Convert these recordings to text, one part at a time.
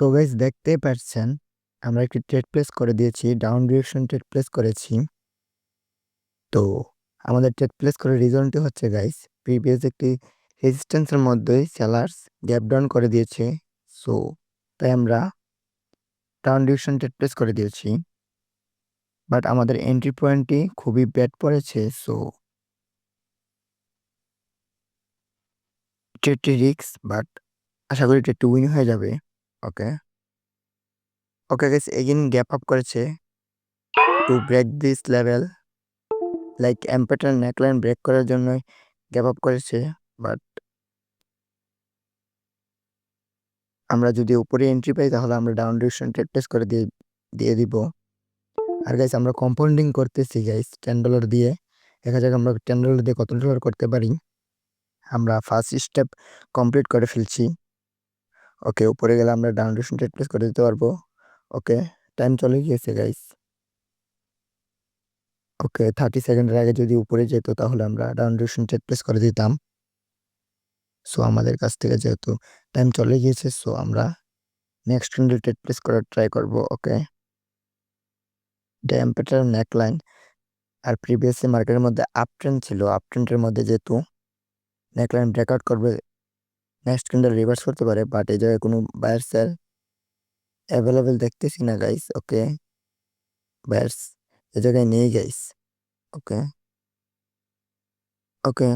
তো গাইস দেখতেই পাচ্ছেন আমরা একটি ট্রেড প্লেস করে দিয়েছি, ডাউন ডিরেকশন ট্রেড প্লেস করেছি। তো আমাদের ট্রেড প্লেস করার রিজনটি হচ্ছে গাইস, প্রিভিয়াস একটি রেজিস্ট্যান্সের মধ্যেই সেলার্স গ্যাপ ডাউন করে দিয়েছে। সো তাই আমরা ডাউন ডিরেকশন ট্রেড প্লেস করে দিয়েছি, বাট আমাদের এন্ট্রি পয়েন্টটি খুবই ব্যাড পড়েছে। সো ট্রেডটি রিস্ক, বাট আশা করি ট্রেডটি উইন হয়ে যাবে। Okay okay guys, again gap up করেছে to break this level, like M pattern neckline break করার জন্য গ্যাপ আপ করেছে। বাট আমরা যদি উপরে এন্ট্রি পাই তাহলে আমরা ডাউন ডিরেকশন ট্রেড প্লেস করে দিয়ে দিব। আর গাইস আমরা কম্পাউন্ডিং করতেছি গাইস $10 দিয়ে। দেখা যাক আমরা $10 দিয়ে কত ডলার করতে পারি। আমরা ফার্স্ট স্টেপ কমপ্লিট করে ফেলছি। ওকে, উপরে গেলে আমরা ডাউন ডিরেকশন ট্রেড প্লেস করে দিতে পারবো। ওকে, টাইম চলে গিয়েছে গাইস। ওকে, 30 সেকেন্ডের আগে যদি উপরে যেত তাহলে আমরা ডাউন ডিরেকশন ট্রেড প্লেস করে দিতাম। সো আমাদের কাছ থেকে যেহেতু টাইম চলে গিয়েছে, সো আমরা নেক্সট ক্যান্ডেল ট্রেড প্লেস করার ট্রাই করব। ওকে, এম্পেটার নেকলাইন আর প্রিভিয়াসলি মার্কেটের মধ্যে আপ ট্রেন্ড ছিল, আপ ট্রেন্ডের মধ্যে যেহেতু নেকলাইন ব্রেকআউট করবে, নেক্সট ক্যান্ডেল রিভার্স করতে পারে, বাট এই জায়গায় কোনো বায়ার সেল অ্যাভেলেবেল দেখতেছি না গাইস। ওকে, বায়ার্স এই জায়গায় নেই গাইস। ওকে ওকে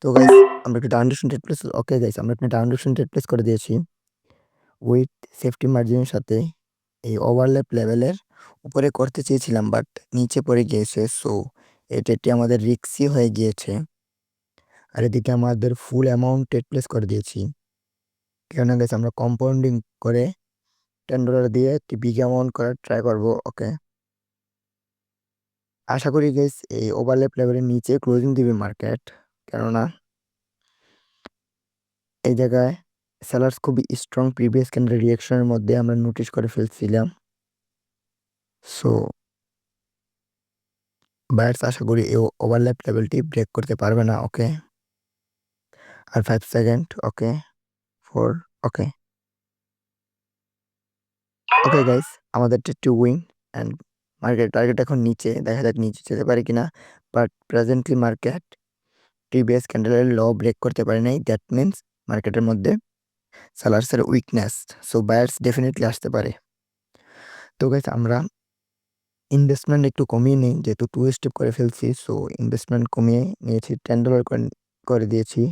তো গাইস আমরা একটা down direction trade place, okay guys আমরা একটা ডাউন ডিরেকশন ট্রেড প্লেস করে দিয়েছি উইথ সেফটি মার্জিনের সাথে। এই ওভারল্যাপ লেভেলের উপরে করতে চেয়েছিলাম, বাট নিচে পড়ে গিয়েছে। সো এটি আমাদের রিস্কি হয়ে গিয়েছে। আর এদিকে আমাদের ফুল অ্যামাউন্ট ট্রেড প্লেস করে দিয়েছি, কেননা গেছে আমরা কম্পাউন্ডিং করে $10 দিয়ে একটি বিগ অ্যামাউন্ট করার ট্রাই করবো। ওকে, আশা করি গেস এই ওভারল্যাপ লেভেলের নিচে ক্লোজিং দিবে মার্কেট, কেননা এই জায়গায় সেলার্স খুবই স্ট্রং প্রিভিয়াস ক্যান্ডেল রিয়াকশনের মধ্যে আমরা নোটিশ করে ফেলছিলাম। সো বায়ার্স আশা করি এই ওভারল্যাপ লেভেলটি ব্রেক করতে পারবে না। ওকে, আর 5 second. Okay, 4। Okay okay guys, আমাদের to win and market target এখন নিচে, দেখা যাক নিচে যেতে পারে কিনা। বাট প্রেজেন্টলি মার্কেট প্রিভিয়াস ক্যান্ডেলের ল ব্রেক করতে পারে নাই, দ্যাট মিনস মার্কেটের মধ্যে সেলার্সের উইকনেস। সো বায়ার্স ডেফিনেটলি আসতে পারে। তো গাইস আমরা ইনভেস্টমেন্ট একটু কমিয়ে নিই, যেহেতু 2 স্টেপ করে ফেলছি। সো ইনভেস্টমেন্ট কমিয়ে নিয়েছি, $10 করে দিয়েছি,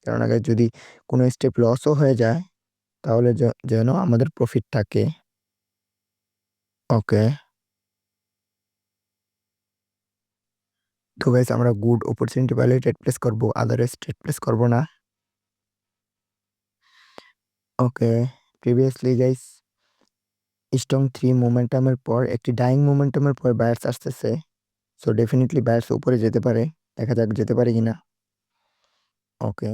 কারণ আগে যদি কোনো স্টেপ লসও হয়ে যায় তাহলে যেন আমাদের প্রফিট থাকে। ওকে, তো গাইস আমরা গুড অপরচুনিটি পেলে ট্রেড প্লেস করবো, আদারওয়াইজ ট্রেড প্লেস করবো না। ওকে, প্রিভিয়াসলি গাইস স্ট্রং 3 মোমেন্টামের পর একটি ডাইং মোমেন্টামের পর বায়ার্স আসতেছে। সো ডেফিনেটলি বায়ার্স উপরে যেতে পারে, দেখা যাক যেতে পারে কিনা। ওকে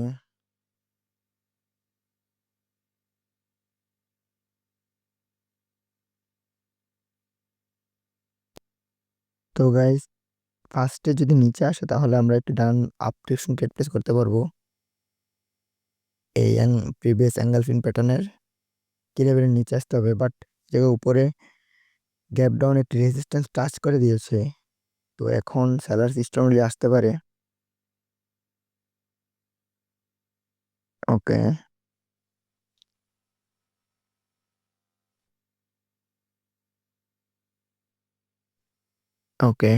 তো গাইস ফার্স্টে যদি নিচে আসে তাহলে আমরা একটু down up direction trade place করতে পারবো। এই প্রিভিয়াস অ্যাঙ্গেল ফিন প্যাটার্নের কি লেভেলের নিচে আসতে হবে, বাট জায়গায় উপরে গ্যাপ ডাউন একটি রেজিস্ট্যান্স টাচ করে দিয়েছে। তো এখন সেলার্স স্ট্রংলি আসতে পারে। ওকে ওকে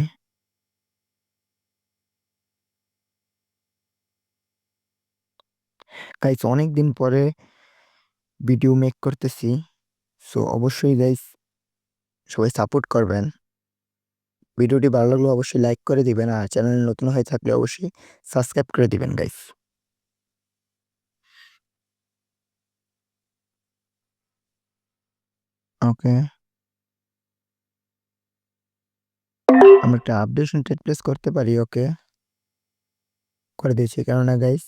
গাইস, অনেক দিন পরে ভিডিও মেক করতেছি। সো অবশ্যই গাইস সবাই সাপোর্ট করবেন। ভিডিওটি ভালো লাগলে অবশ্যই লাইক করে দিবেন, আর চ্যানেল নতুন হয়ে থাকলে অবশ্যই সাবস্ক্রাইব করে দিবেন গাইস। ওকে, আমরা একটা আপডেশন ট্রেড প্লেস করতে পারি। ওকে, করে দিয়েছি, কেননা গাইস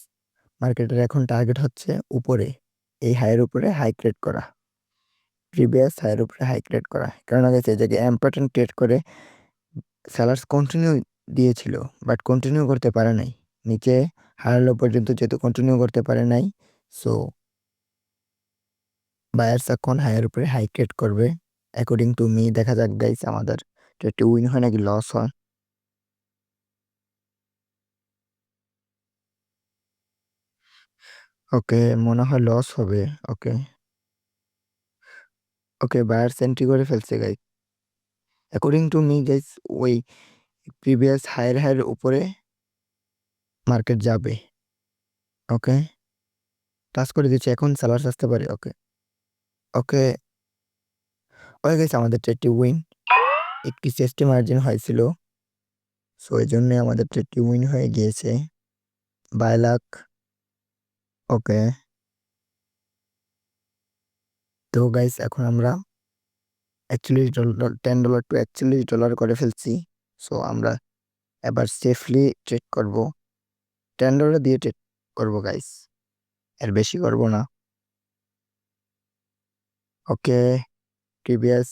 মার্কেটের এখন টার্গেট হচ্ছে উপরে, এই হাইয়ের উপরে হাই ক্রিয়েট করা, প্রিভিয়াস হাইয়ের উপরে হাই ক্রিয়েট করা। কেননা গাইস এই জায়গায় ইম্পর্টেন্ট ট্রেড করে সেলার্স কন্টিনিউ দিয়েছিল, বাট কন্টিনিউ করতে পারে নাই, নিচে হারালো পর্যন্ত যেহেতু কন্টিনিউ করতে পারে নাই। সো বায়ার্স এখন হাইয়ের উপরে হাই ট্রেড করবে অ্যাকর্ডিং টু মি। দেখা যাক গাইস আমাদের ট্রেডটি উইন হয় নাকি লস হয়। ওকে, মনে হয় লস হবে। ওকে ওকে, বায়ার্স এন্ট্রি করে ফেলছে guys. According to me guys ওই প্রিভিয়াস হায়ার উপরে মার্কেট যাবে। ওকে, টাচ করে দিচ্ছে, এখন সেলার্স আসতে পারে। ওকে ওকে ওকে গাইস, আমাদের ট্রেডটি উইন। একটি সেফটি মার্জিন হয়েছিল, সো এই জন্যে আমাদের ট্রেডটি উইন হয়ে গিয়েছে বাই লাখ। ওকে, তো গাইস এখন আমরা $41 to $41 করে ফেলছি। সো আমরা এবার সেফলি ট্রেড করব, $10 দিয়ে ট্রেড করব গাইস, এর বেশি করব না। ওকে, প্রিভিয়াস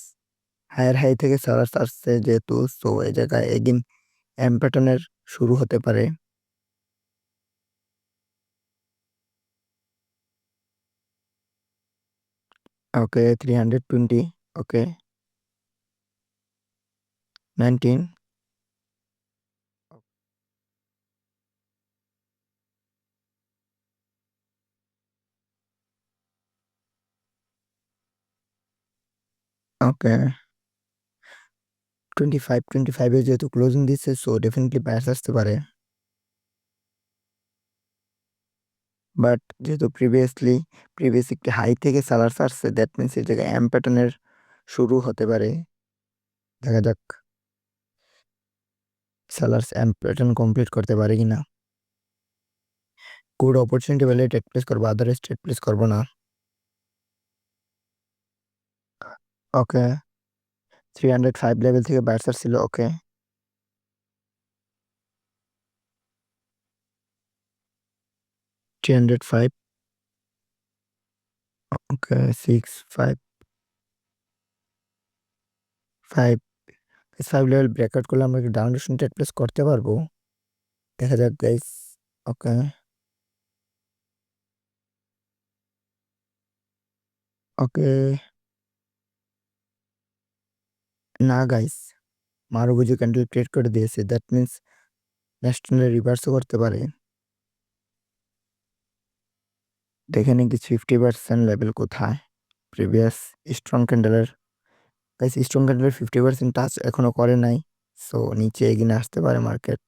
হায়ার হাই থেকে সারাস আসছে যেহেতু, সো এই জায়গায় এগিন এম প্যাটার্নের শুরু হতে পারে। ওকে 320, ওকে 19, ওকে 25 এ যেহেতু ক্লোজিং দিচ্ছে, সো ডেফিনেটলি বায়ার্স আসতে পারে। বাট যেহেতু প্রিভিয়াস একটি হাই থেকে সালার্স আসছে, দ্যাট মিনস এই জায়গায় এম প্যাটার্নের শুরু হতে পারে। দেখা যাক সালার্স এম প্যাটার্ন কমপ্লিট করতে পারে কিনা। গুড অপরচুনিটি পেলে ট্রেড প্লেস করবো, আদারওয়াইজ ট্রেড প্লেস করবো না। ওকে 305 লেভেল থেকে বায়ার্স ছিল। ওকে 305, ওকে 6 5 5 5 লেভেল ব্রেকআউট করলে আমরা কি ডাউন ট্রেড প্লেস করতে পারবো? দেখা যাক গাইস। ওকে ওকে, না গাইস, মারুবুজি ক্যান্ডেল ক্রিয়েট করে দিয়েছে, দ্যাট মিনস ন্যাশনাল রিভার্সও করতে পারে। দেখে নিন কি 50% লেভেল কোথায় প্রিভিয়াস স্ট্রং ক্যান্ডেলের। গাইস স্ট্রং ক্যান্ডেলের 50% টাচ এখনো করে নাই, সো নিচে এগিয়ে আসতে পারে মার্কেট।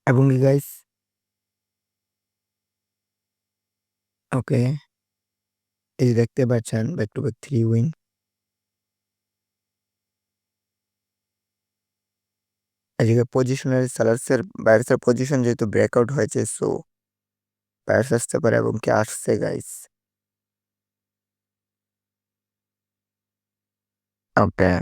এবং কি গাইস, ওকে এই যে দেখতে পাচ্ছেন ব্যাক টু ব্যাক 3 উইন। এদিকে পজিশনের সেলার্সের বায়ার্সের পজিশন যেহেতু ব্রেকআউট হয়েছে, সো বায়ার্স আসতে পারে এবং কি আসছে গাইস। ওকে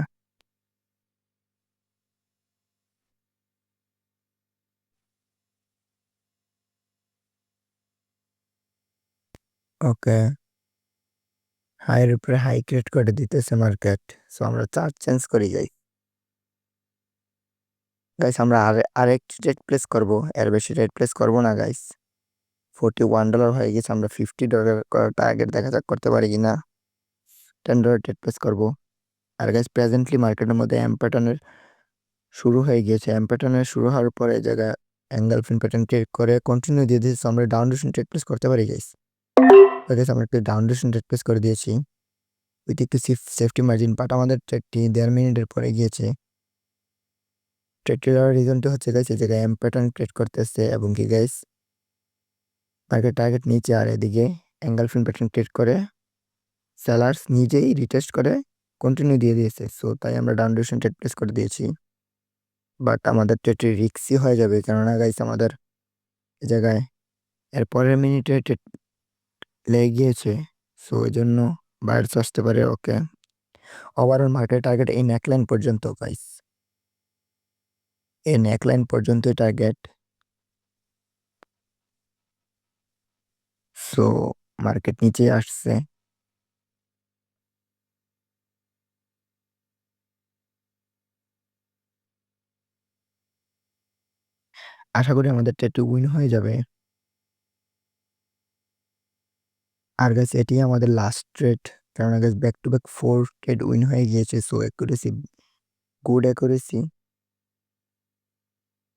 ওকে, হাইয়ের উপরে হাই ক্রিয়েট করে দিতেছে মার্কেট, সো আমরা চার্ট চেঞ্জ করি যাই। গাইস আমরা আরেকটি রেট প্লেস করব, এর বেশি রেট প্লেস করব না গাইস। $41 হয়ে গেছে, আমরা $50 করার টার্গেট দেখা যাক করতে পারি কিনা। $10 রেট প্লেস করব। আর গাইস প্রেজেন্টলি মার্কেটের মধ্যে এম প্যাটার্নের শুরু হয়ে গিয়েছে। এম প্যাটার্নের শুরু হওয়ার পরে এই জায়গায় এঙ্গেলফিন প্যাটার্ন ক্রিয়েট করে কন্টিনিউ দিয়ে দিয়েছে, so আমরা ডাউন ডিরেকশন ট্রেড প্লেস করতে পারি গাইস। গাইস আমরা একটু ডাউন ডিরেকশন ট্রেড প্লেস করে দিয়েছি উইথ একটু সেফটি মার্জিন, বাট আমাদের ট্রেডটি 1.5 মিনিটের পরে গিয়েছে। ট্রেডটি যাওয়ার রিজনটি হচ্ছে গাইস এই জায়গায় এম প্যাটার্ন ক্রিয়েট করতেছে এবং কি গাইস মার্কেট টার্গেট নিচে, আর এদিকে এঙ্গেলফিন প্যাটার্ন ক্রিয়েট করে সেলার্স নিজেই রিটেস্ট করে কন্টিনিউ দিয়ে দিয়েছে, সো তাই আমরা ডাউন ডিরেকশন ট্রেড প্লেস করে দিয়েছি। বাট আমাদের ট্রেডটি রিস্কি হয়ে যাবে, কেননা গাইস আমাদের এই জায়গায় এর পরের মিনিটে ট্রেড লেগে গিয়েছে, সো এই জন্য বায়ার্স আসতে পারে। ওকে, ওভারঅল মার্কেট টার্গেট এই নেকলাইন পর্যন্ত গাইস, এই নেকলাইন পর্যন্তই টার্গেট। সো মার্কেট নিচে আসছে। আশা করি আমাদের ট্রেডটি উইন হয়ে যাবে। আর গাইস এটি আমাদের লাস্ট ট্রেড, কারণ guys back to back 4 trade win হয়ে গিয়েছে। So accuracy, good accuracy.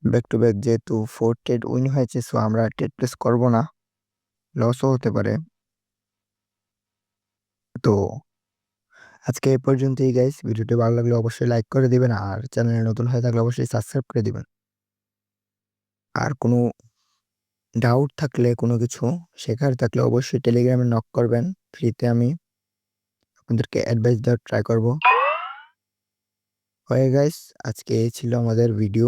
Back to back যেহেতু 4 ট্রেড উইন হয়েছে, সো আমরা ট্রেড প্লেস করব না, লসও হতে পারে। তো আজকে এই পর্যন্তই গাইস। ভিডিওটি ভালো লাগলে অবশ্যই লাইক করে দিবেন, আর চ্যানেলে নতুন হয়ে থাকলে অবশ্যই সাবস্ক্রাইব করে দিবেন। আর কোনো ডাউট থাকলে, কোনো কিছু শেখার থাকলে অবশ্যই টেলিগ্রামে নক করবেন, ফ্রিতে আমি আপনাদেরকে অ্যাডভাইস দেওয়ার ট্রাই করব। ওকে গাইস, আজকে এই ছিল আমাদের ভিডিও।